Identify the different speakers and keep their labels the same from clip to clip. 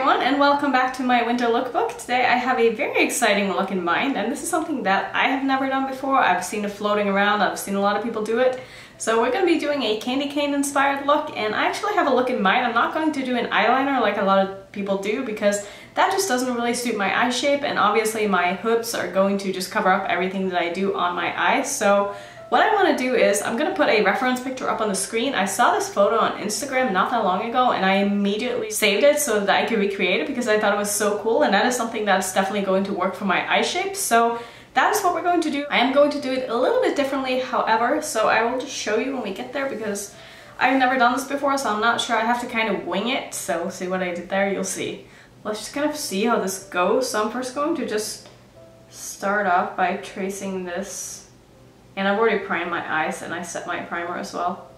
Speaker 1: everyone, and welcome back to my winter lookbook. Today I have a very exciting look in mind, and this is something that I have never done before. I've seen it floating around, I've seen a lot of people do it. So we're going to be doing a candy cane inspired look, and I actually have a look in mind. I'm not going to do an eyeliner like a lot of people do because that just doesn't really suit my eye shape, and obviously my hoops are going to just cover up everything that I do on my eyes. So what I want to do is I'm going to put a reference picture up on the screen. I saw this photo on Instagram not that long ago and I immediately saved it so that I could recreate it because I thought it was so cool, and that is something that's definitely going to work for my eye shape. So that is what we're going to do. I am going to do it a little bit differently, however, so I will just show you when we get there because I've never done this before, so I'm not sure. I have to kind of wing it. So see what I did there? You'll see. Let's just kind of see how this goes. So I'm first going to just start off by tracing this. And I've already primed my eyes and I set my primer as well.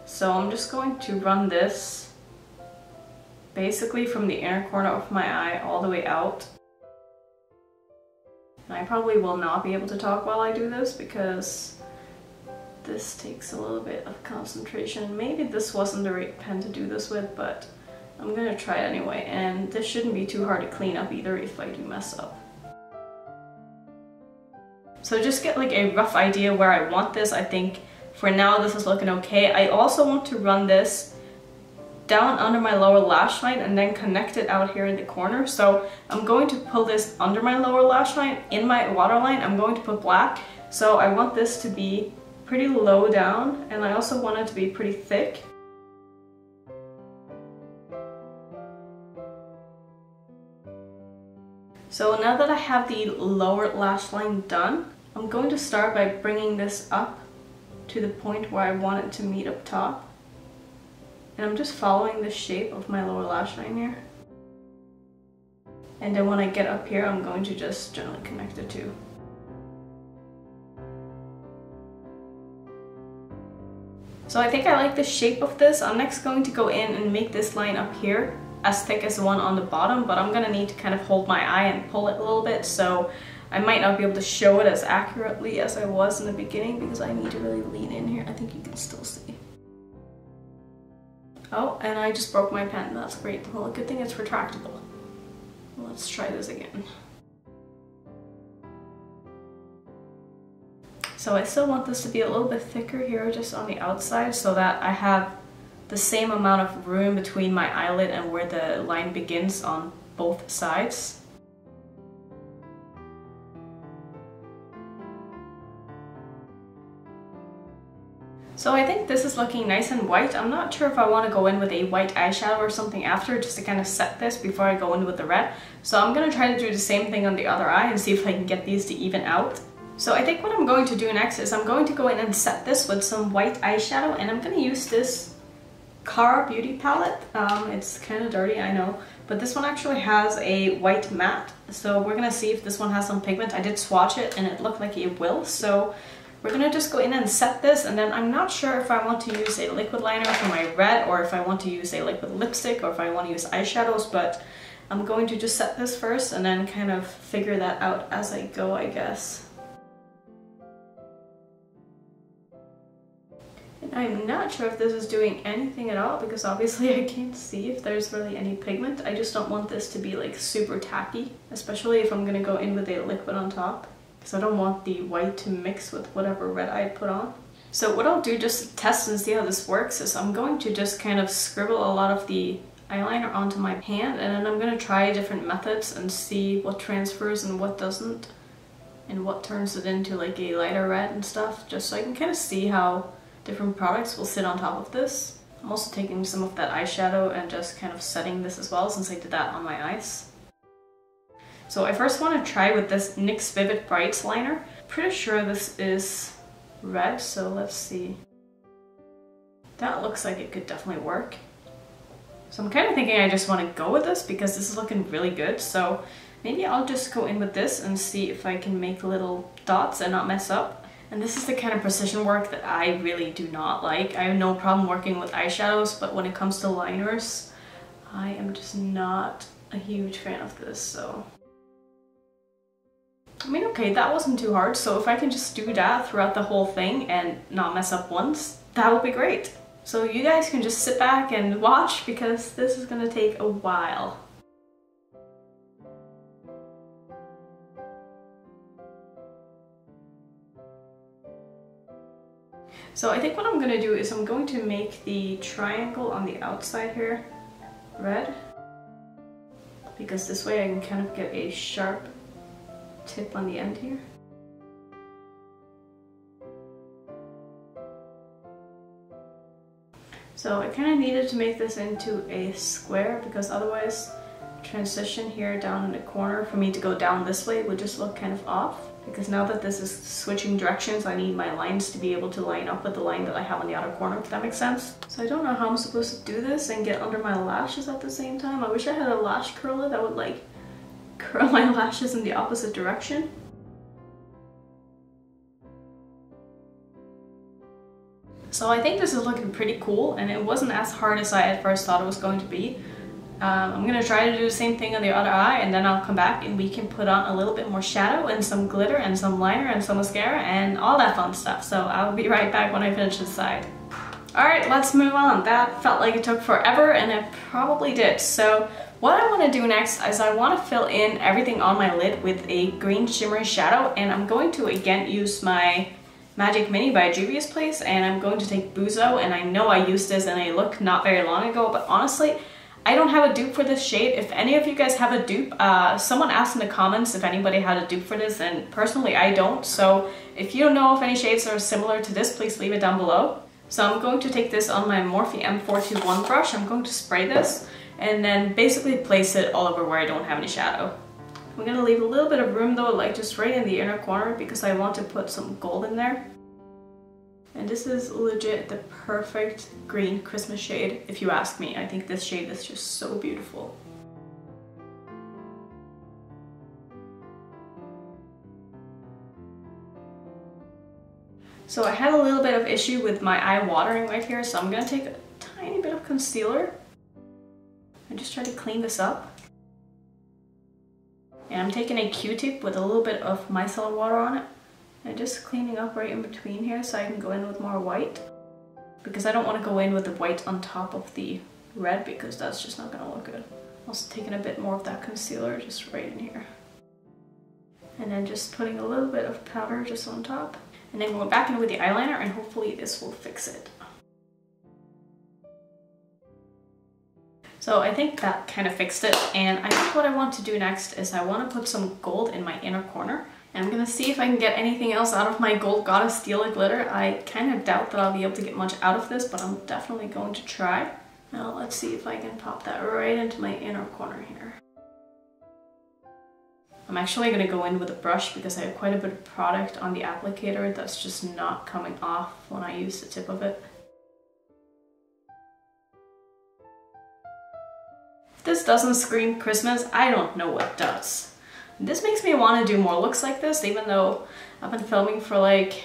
Speaker 1: So I'm just going to run this basically from the inner corner of my eye all the way out. And I probably will not be able to talk while I do this because this takes a little bit of concentration. Maybe this wasn't the right pen to do this with, but I'm gonna try it anyway. And this shouldn't be too hard to clean up either if I do mess up. So just get like a rough idea where I want this. I think for now this is looking okay. I also want to run this down under my lower lash line and then connect it out here in the corner. So I'm going to pull this under my lower lash line. In my waterline I'm going to put black. So I want this to be pretty low down, and I also want it to be pretty thick. So now that I have the lower lash line done, I'm going to start by bringing this up to the point where I want it to meet up top. And I'm just following the shape of my lower lash line here. And then when I get up here, I'm going to just gently connect the two. So I think I like the shape of this. I'm next going to go in and make this line up here as thick as the one on the bottom, but I'm gonna need to kind of hold my eye and pull it a little bit, so I might not be able to show it as accurately as I was in the beginning because I need to really lean in here. I think you can still see. Oh, and I just broke my pen. That's great. Well, good thing it's retractable. Let's try this again. So I still want this to be a little bit thicker here just on the outside so that I have the same amount of room between my eyelid and where the line begins on both sides. So I think this is looking nice and white. I'm not sure if I want to go in with a white eyeshadow or something after just to kind of set this before I go in with the red. So I'm going to try to do the same thing on the other eye and see if I can get these to even out. So I think what I'm going to do next is I'm going to go in and set this with some white eyeshadow, and I'm going to use this Cara Beauty palette. It's kind of dirty, I know, but this one actually has a white matte, so we're gonna see if this one has some pigment. I did swatch it and it looked like it will, so we're gonna just go in and set this, and then I'm not sure if I want to use a liquid liner for my red or if I want to use a liquid lipstick or if I want to use eyeshadows, but I'm going to just set this first and then kind of figure that out as I go, I guess. I'm not sure if this is doing anything at all because obviously I can't see if there's really any pigment. I just don't want this to be like super tacky, especially if I'm gonna go in with a liquid on top, because I don't want the white to mix with whatever red I put on. So what I'll do just to test and see how this works is I'm going to just kind of scribble a lot of the eyeliner onto my hand, and then I'm gonna try different methods and see what transfers and what doesn't, and what turns it into like a lighter red and stuff, just so I can kind of see how different products will sit on top of this. I'm also taking some of that eyeshadow and just kind of setting this as well, since I did that on my eyes. So I first want to try with this NYX Vivid Brights liner. Pretty sure this is red, so let's see. That looks like it could definitely work. So I'm kind of thinking I just want to go with this because this is looking really good, so maybe I'll just go in with this and see if I can make little dots and not mess up. And this is the kind of precision work that I really do not like. I have no problem working with eyeshadows, but when it comes to liners, I am just not a huge fan of this, so. I mean, okay, that wasn't too hard, so if I can just do that throughout the whole thing and not mess up once, that would be great. So you guys can just sit back and watch because this is gonna take a while. So I think what I'm gonna do is I'm going to make the triangle on the outside here red, because this way I can kind of get a sharp tip on the end here. So I kind of needed to make this into a square, because otherwise transition here down in the corner for me to go down this way would just look kind of off. Because now that this is switching directions, I need my lines to be able to line up with the line that I have on the outer corner, if that makes sense. So I don't know how I'm supposed to do this and get under my lashes at the same time. I wish I had a lash curler that would like curl my lashes in the opposite direction. So I think this is looking pretty cool, and it wasn't as hard as I at first thought it was going to be. I'm gonna try to do the same thing on the other eye, and then I'll come back and we can put on a little bit more shadow and some glitter and some liner and some mascara and all that fun stuff. So I'll be right back when I finish this side. Alright, let's move on. That felt like it took forever, and it probably did. So what I want to do next is I want to fill in everything on my lid with a green shimmery shadow, and I'm going to again use my Magic Mini by Juvia's place, and I'm going to take Buzo, and I know I used this in a look not very long ago, but honestly I don't have a dupe for this shade. If any of you guys have a dupe, someone asked in the comments if anybody had a dupe for this, and personally I don't. So if you don't know if any shades are similar to this, please leave it down below. So I'm going to take this on my Morphe M421 brush. I'm going to spray this and then basically place it all over where I don't have any shadow. I'm going to leave a little bit of room though, like just right in the inner corner, because I want to put some gold in there. And this is legit the perfect green Christmas shade, if you ask me. I think this shade is just so beautiful. So I had a little bit of issue with my eye watering right here, so I'm gonna take a tiny bit of concealer and just try to clean this up. And I'm taking a Q-tip with a little bit of micellar water on it, and just cleaning up right in between here so I can go in with more white, because I don't want to go in with the white on top of the red, because that's just not gonna look good. Also taking a bit more of that concealer just right in here, and then just putting a little bit of powder just on top, and then going back in with the eyeliner, and hopefully this will fix it. So I think that kind of fixed it, and I think what I want to do next is I want to put some gold in my inner corner. And I'm gonna see if I can get anything else out of my Gold Goddess Stila glitter. I kind of doubt that I'll be able to get much out of this, but I'm definitely going to try. Now let's see if I can pop that right into my inner corner here. I'm actually gonna go in with a brush because I have quite a bit of product on the applicator that's just not coming off when I use the tip of it. If this doesn't scream Christmas, I don't know what does. This makes me want to do more looks like this, even though I've been filming for like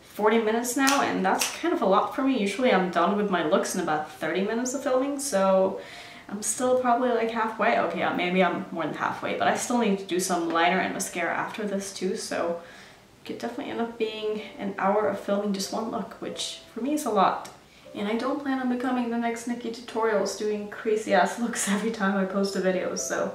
Speaker 1: 40 minutes now, and that's kind of a lot for me. Usually I'm done with my looks in about 30 minutes of filming, so I'm still probably like halfway. Okay, yeah, maybe I'm more than halfway, but I still need to do some liner and mascara after this too, so it could definitely end up being an hour of filming just one look, which for me is a lot. And I don't plan on becoming the next Nikki Tutorials doing crazy ass looks every time I post a video, so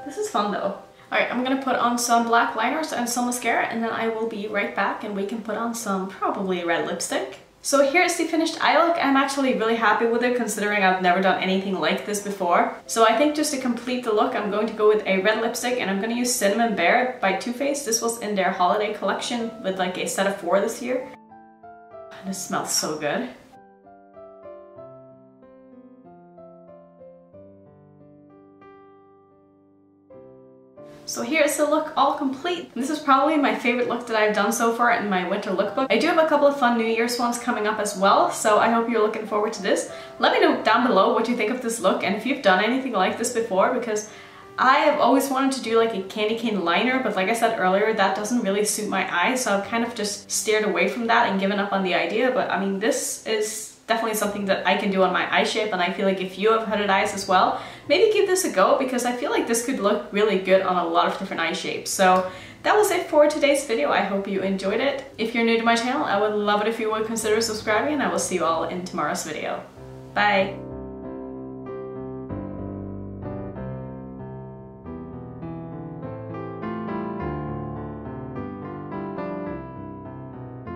Speaker 1: this is fun though. Alright, I'm gonna put on some black liners and some mascara, and then I will be right back and we can put on some probably red lipstick. So here's the finished eye look. I'm actually really happy with it, considering I've never done anything like this before. So I think just to complete the look, I'm going to go with a red lipstick, and I'm going to use Cinnamon Bear by Too Faced. This was in their holiday collection with like a set of 4 this year. And it smells so good. So here's the look all complete. This is probably my favorite look that I've done so far in my winter lookbook. I do have a couple of fun New Year's ones coming up as well, so I hope you're looking forward to this. Let me know down below what you think of this look, and if you've done anything like this before, because I have always wanted to do like a candy cane liner, but like I said earlier, that doesn't really suit my eyes, so I've kind of just steered away from that and given up on the idea. But I mean, this is definitely something that I can do on my eye shape, and I feel like if you have hooded eyes as well, maybe give this a go, because I feel like this could look really good on a lot of different eye shapes. So that was it for today's video. I hope you enjoyed it. If you're new to my channel, I would love it if you would consider subscribing, and I will see you all in tomorrow's video. Bye!